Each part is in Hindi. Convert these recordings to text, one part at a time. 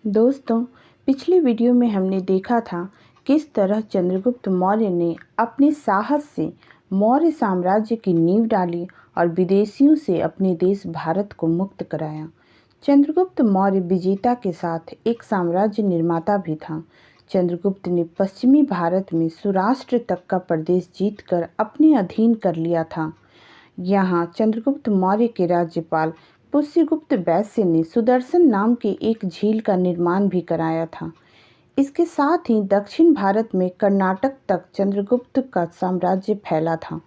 दोस्तों, पिछली वीडियो में हमने देखा था किस तरह चंद्रगुप्त मौर्य ने अपने साहस से मौर्य साम्राज्य की नींव डाली और विदेशियों से अपने देश भारत को मुक्त कराया। चंद्रगुप्त मौर्य विजेता के साथ एक साम्राज्य निर्माता भी था। चंद्रगुप्त ने पश्चिमी भारत में सौराष्ट्र तक का प्रदेश जीतकर अपने अधीन कर लिया था। यहाँ चंद्रगुप्त मौर्य के राज्यपाल पुष्यगुप्त वैश्य ने सुदर्शन नाम के एक झील का निर्माण भी कराया था। इसके साथ ही दक्षिण भारत में कर्नाटक तक चंद्रगुप्त का साम्राज्य फैला था।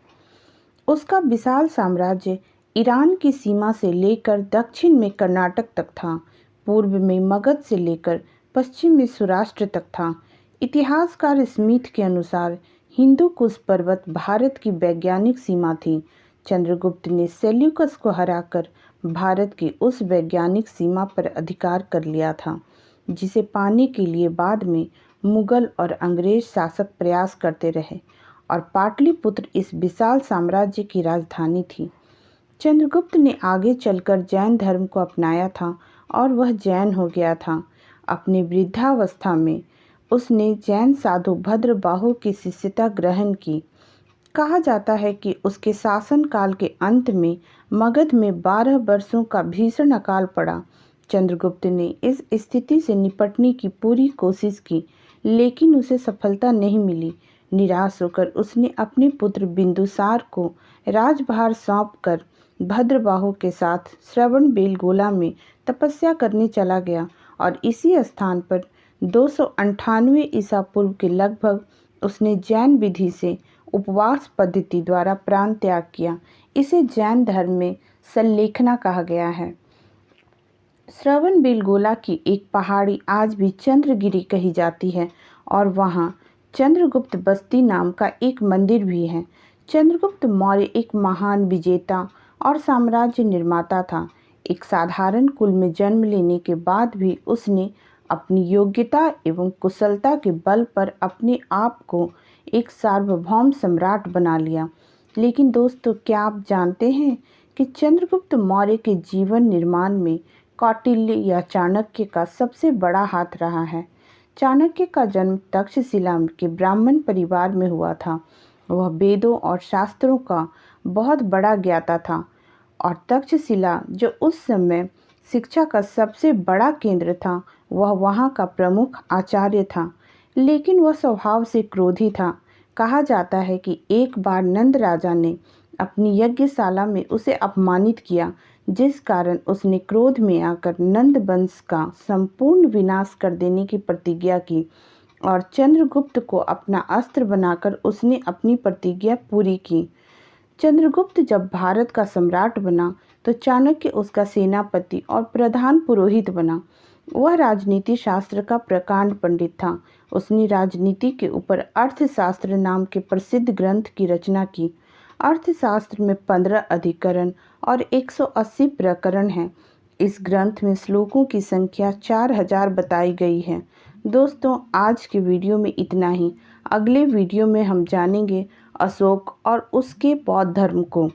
उसका विशाल साम्राज्य ईरान की सीमा से लेकर दक्षिण में कर्नाटक तक था, पूर्व में मगध से लेकर पश्चिम में सौराष्ट्र तक था। इतिहासकार स्मिथ के अनुसार हिंदू कुश पर्वत भारत की वैज्ञानिक सीमा थी। चंद्रगुप्त ने सेल्यूकस को हराकर भारत की उस वैज्ञानिक सीमा पर अधिकार कर लिया था, जिसे पाने के लिए बाद में मुगल और अंग्रेज शासक प्रयास करते रहे, और पाटलिपुत्र इस विशाल साम्राज्य की राजधानी थी। चंद्रगुप्त ने आगे चलकर जैन धर्म को अपनाया था और वह जैन हो गया था। अपनी वृद्धावस्था में उसने जैन साधु भद्रबाहु की शिष्यता ग्रहण की। कहा जाता है कि उसके शासनकाल के अंत में मगध में 12 वर्षों का भीषण अकाल पड़ा। चंद्रगुप्त ने इस स्थिति से निपटने की पूरी कोशिश की, लेकिन उसे सफलता नहीं मिली। निराश होकर उसने अपने पुत्र बिंदुसार को राजभार सौंपकर भद्रबाहु के साथ श्रवणबेलगोला में तपस्या करने चला गया, और इसी स्थान पर 298 ईसा पूर्व के लगभग उसने जैन विधि से उपवास पद्धति द्वारा प्राण त्याग किया। इसे जैन धर्म में सल्लेखना कहा गया है। श्रवणबेलगोला की एक पहाड़ी आज भी चंद्रगिरी कही जाती है, और वहाँ चंद्रगुप्त बस्ती नाम का एक मंदिर भी है। चंद्रगुप्त मौर्य एक महान विजेता और साम्राज्य निर्माता था। एक साधारण कुल में जन्म लेने के बाद भी उसने अपनी योग्यता एवं कुशलता के बल पर अपने आप को एक सार्वभौम सम्राट बना लिया। लेकिन दोस्तों, क्या आप जानते हैं कि चंद्रगुप्त मौर्य के जीवन निर्माण में कौटिल्य या चाणक्य का सबसे बड़ा हाथ रहा है। चाणक्य का जन्म तक्षशिला के ब्राह्मण परिवार में हुआ था। वह वेदों और शास्त्रों का बहुत बड़ा ज्ञाता था, और तक्षशिला, जो उस समय शिक्षा का सबसे बड़ा केंद्र था, वह वहाँ का प्रमुख आचार्य था। लेकिन वह स्वभाव से क्रोधी था। कहा जाता है कि एक बार नंद राजा ने अपनी यज्ञशाला में उसे अपमानित किया, जिस कारण उसने क्रोध में आकर नंद वंश का संपूर्ण विनाश कर देने की प्रतिज्ञा की, और चंद्रगुप्त को अपना अस्त्र बनाकर उसने अपनी प्रतिज्ञा पूरी की। चंद्रगुप्त जब भारत का सम्राट बना तो चाणक्य उसका सेनापति और प्रधान पुरोहित बना। वह राजनीति शास्त्र का प्रकांड पंडित था। उसने राजनीति के ऊपर अर्थशास्त्र नाम के प्रसिद्ध ग्रंथ की रचना की। अर्थशास्त्र में 15 अधिकरण और 180 प्रकरण हैं। इस ग्रंथ में श्लोकों की संख्या 4000 बताई गई है। दोस्तों, आज के वीडियो में इतना ही। अगले वीडियो में हम जानेंगे अशोक और उसके बौद्ध धर्म को।